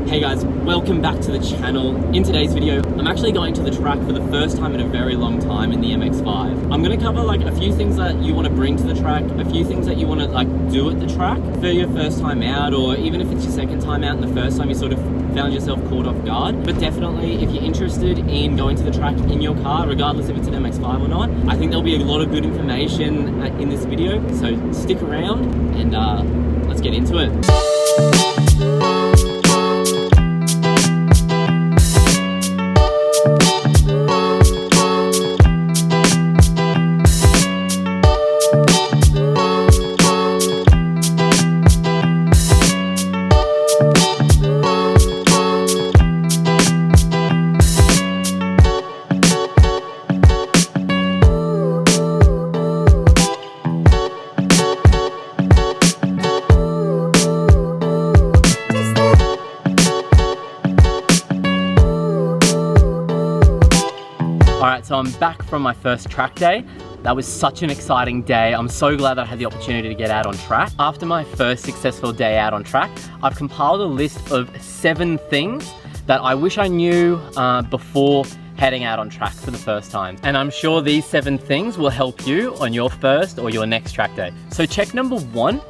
Hey guys, welcome back to the channel. In today's video, I'm actually going to the track for the first time in a very long time in the MX-5. I'm gonna cover like a few things that you wanna bring to the track, a few things that you wanna like do at the track for your first time out, or even if it's your second time out and the first time you sort of found yourself caught off guard. But definitely, if you're interested in going to the track in your car, regardless if it's an MX-5 or not, I think there'll be a lot of good information in this video. So stick around and let's get into it. Alright, so I'm back from my first track day. That was such an exciting day. I'm so glad that I had the opportunity to get out on track. After my first successful day out on track, I've compiled a list of 7 things that I wish I knew before heading out on track for the first time. And I'm sure these 7 things will help you on your first or your next track day. So check number 1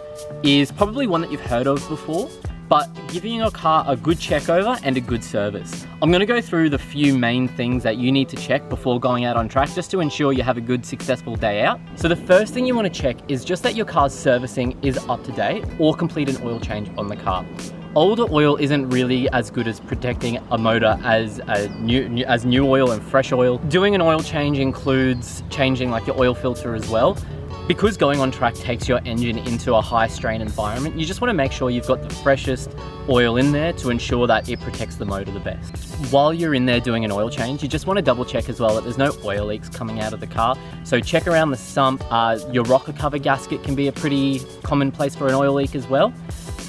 is probably one that you've heard of before, but giving your car a good check over and a good service. I'm gonna go through the few main things that you need to check before going out on track just to ensure you have a good, successful day out. So the first thing you wanna check is just that your car's servicing is up to date or complete an oil change on the car. Older oil isn't really as good as protecting a motor as new oil and fresh oil. Doing an oil change includes changing like your oil filter as well. Because going on track takes your engine into a high strain environment, you just want to make sure you've got the freshest oil in there to ensure that it protects the motor the best. While you're in there doing an oil change, you just want to double check as well that there's no oil leaks coming out of the car. So check around the sump. Your rocker cover gasket can be a pretty common place for an oil leak as well.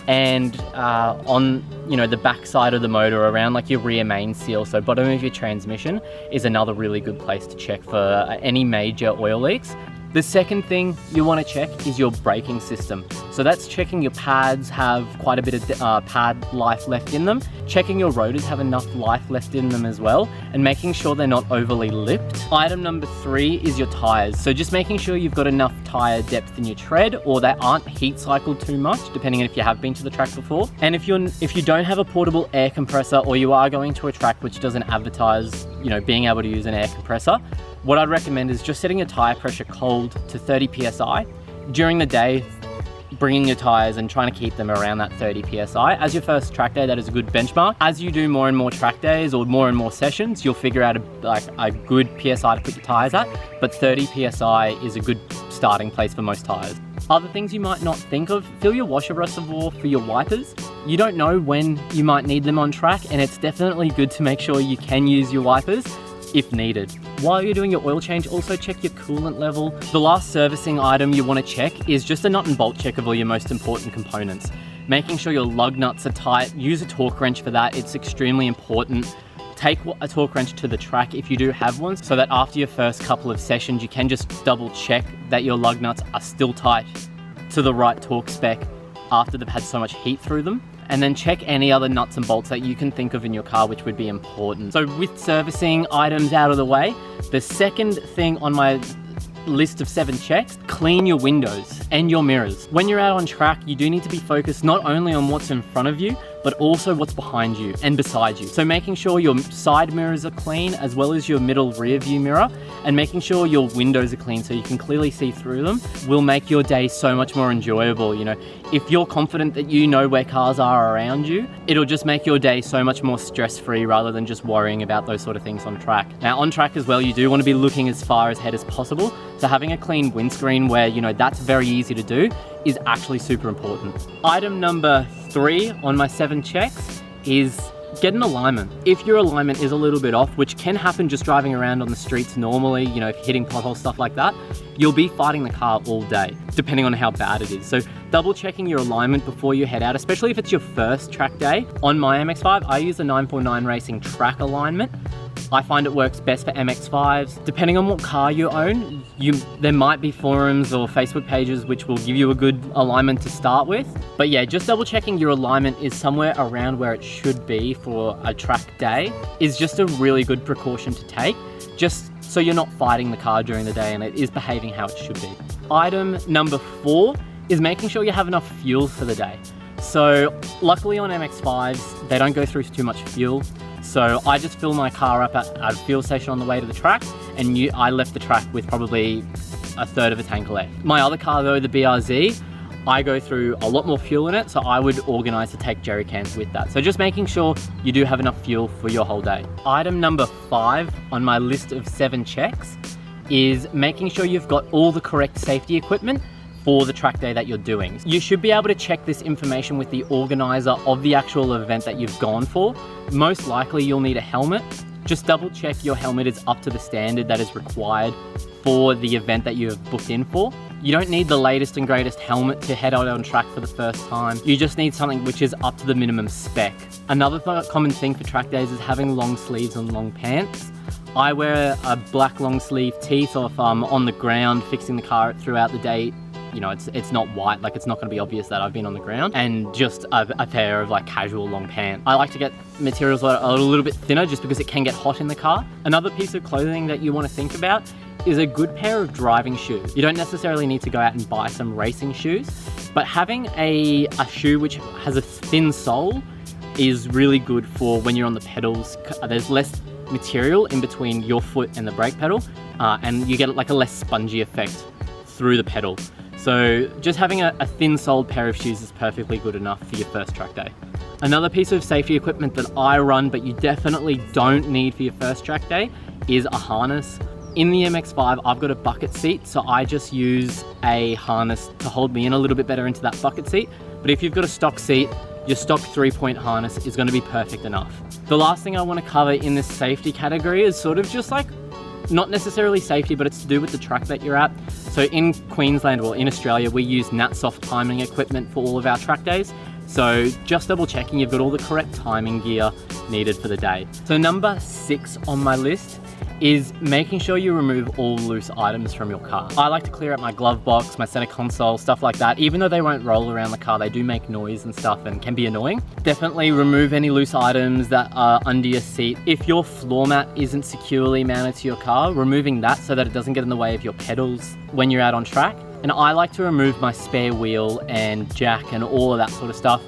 And on the back side of the motor around like your rear main seal, so bottom of your transmission, is another really good place to check for any major oil leaks. The second thing you want to check is your braking system. So that's checking your pads have quite a bit of pad life left in them, checking your rotors have enough life left in them as well, and making sure they're not overly lipped. Item number 3 is your tires. So just making sure you've got enough tire depth in your tread, or they aren't heat cycled too much, depending on if you have been to the track before. And if you don't have a portable air compressor, or you are going to a track which doesn't advertise, being able to use an air compressor, what I'd recommend is just setting your tire pressure cold to 30 PSI. During the day, bringing your tires and trying to keep them around that 30 PSI. As your first track day, that is a good benchmark. As you do more and more track days or more sessions, you'll figure out a good PSI to put your tires at, but 30 PSI is a good starting place for most tires. Other things you might not think of, fill your washer reservoir for your wipers. You don't know when you might need them on track, and it's definitely good to make sure you can use your wipers if needed. While you're doing your oil change, also check your coolant level. The last servicing item you want to check is just a nut and bolt check of all your most important components. Making sure your lug nuts are tight. Use a torque wrench for that. It's extremely important. Take a torque wrench to the track if you do have one, so that after your first couple of sessions, you can just double check that your lug nuts are still tight to the right torque spec after they've had so much heat through them. And then check any other nuts and bolts that you can think of in your car which would be important. So with servicing items out of the way, the second thing on my list of 7 checks, clean your windows and your mirrors. When you're out on track, you do need to be focused not only on what's in front of you, but also what's behind you and beside you. So making sure your side mirrors are clean as well as your middle rear view mirror, and making sure your windows are clean so you can clearly see through them will make your day so much more enjoyable. If you're confident that you know where cars are around you, it'll just make your day so much more stress-free rather than just worrying about those sort of things on track. Now on track as well, you do want to be looking as far ahead as possible. So having a clean windscreen where, that's very easy to do is actually super important. Item number 3 on my 7 checks is get an alignment. If your alignment is a little bit off, which can happen just driving around on the streets normally, if you're hitting potholes, stuff like that, you'll be fighting the car all day, depending on how bad it is. So double checking your alignment before you head out, especially if it's your first track day. On my MX-5, I use the 949 Racing track alignment. I find it works best for MX-5s. Depending on what car you own, there might be forums or Facebook pages which will give you a good alignment to start with. But yeah, just double checking your alignment is somewhere around where it should be for a track day is just a really good precaution to take, just so you're not fighting the car during the day and it is behaving how it should be. Item number 4 is making sure you have enough fuel for the day. So luckily on MX-5s, they don't go through too much fuel. So I just fill my car up at a fuel station on the way to the track, and I left the track with probably a third of a tank left. My other car though, the BRZ, I go through a lot more fuel in it, so I would organize to take jerry cans with that. So just making sure you do have enough fuel for your whole day. Item number 5 on my list of 7 checks is making sure you've got all the correct safety equipment for the track day that you're doing. You should be able to check this information with the organizer of the actual event that you've gone for. Most likely you'll need a helmet. Just double check your helmet is up to the standard that is required for the event that you have booked in for. You don't need the latest and greatest helmet to head out on track for the first time. You just need something which is up to the minimum spec. Another common thing for track days is having long sleeves and long pants. I wear a black long sleeve tee, so if I'm on the ground fixing the car throughout the day, you know, it's not white, like it's not going to be obvious that I've been on the ground, and just a pair of like casual long pants. I like to get materials that are a little bit thinner just because it can get hot in the car. Another piece of clothing that you want to think about is a good pair of driving shoes. You don't necessarily need to go out and buy some racing shoes, but having a shoe which has a thin sole is really good for when you're on the pedals. There's less material in between your foot and the brake pedal, and you get like a less spongy effect through the pedal. So just having a thin-soled pair of shoes is perfectly good enough for your first track day. Another piece of safety equipment that I run, but you definitely don't need for your first track day, is a harness. In the MX-5, I've got a bucket seat, so I just use a harness to hold me in a little bit better into that bucket seat. But if you've got a stock seat, your stock 3-point harness is going to be perfect enough. The last thing I want to cover in this safety category is sort of just like, not necessarily safety, but it's to do with the track that you're at. So in Queensland, or in Australia, we use Natsoft timing equipment for all of our track days. So just double checking you've got all the correct timing gear needed for the day. So number 6 on my list is making sure you remove all loose items from your car. I like to clear out my glove box, my center console, stuff like that. Even though they won't roll around the car, they do make noise and stuff and can be annoying. Definitely remove any loose items that are under your seat. If your floor mat isn't securely mounted to your car, removing that so that it doesn't get in the way of your pedals when you're out on track. And I like to remove my spare wheel and jack and all of that sort of stuff.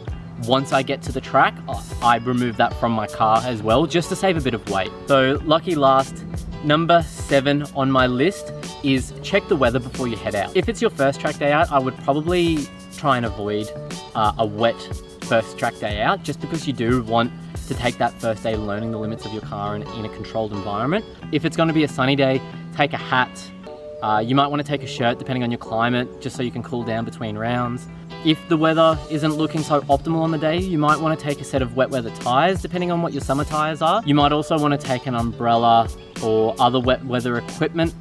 Once I get to the track, I remove that from my car as well, just to save a bit of weight. So lucky last, number 7 on my list is check the weather before you head out. If it's your first track day out, I would probably try and avoid a wet first track day out, just because you do want to take that first day learning the limits of your car in a controlled environment. If it's going to be a sunny day, take a hat. You might want to take a shirt depending on your climate, just so you can cool down between rounds. If the weather isn't looking so optimal on the day, you might want to take a set of wet weather tires, depending on what your summer tires are. You might also want to take an umbrella or other wet weather equipment.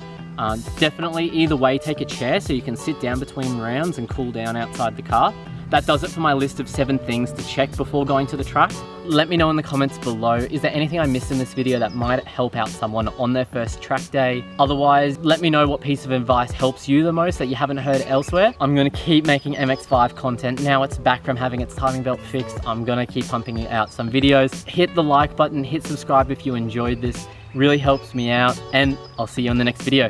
Definitely either way, take a chair so you can sit down between rounds and cool down outside the car. That does it for my list of 7 things to check before going to the track. Let me know in the comments below, is there anything I missed in this video that might help out someone on their first track day? Otherwise, let me know what piece of advice helps you the most that you haven't heard elsewhere. I'm going to keep making MX-5 content. Now it's back from having its timing belt fixed, I'm going to keep pumping out some videos. Hit the like button, hit subscribe if you enjoyed this. Really helps me out, and I'll see you on the next video.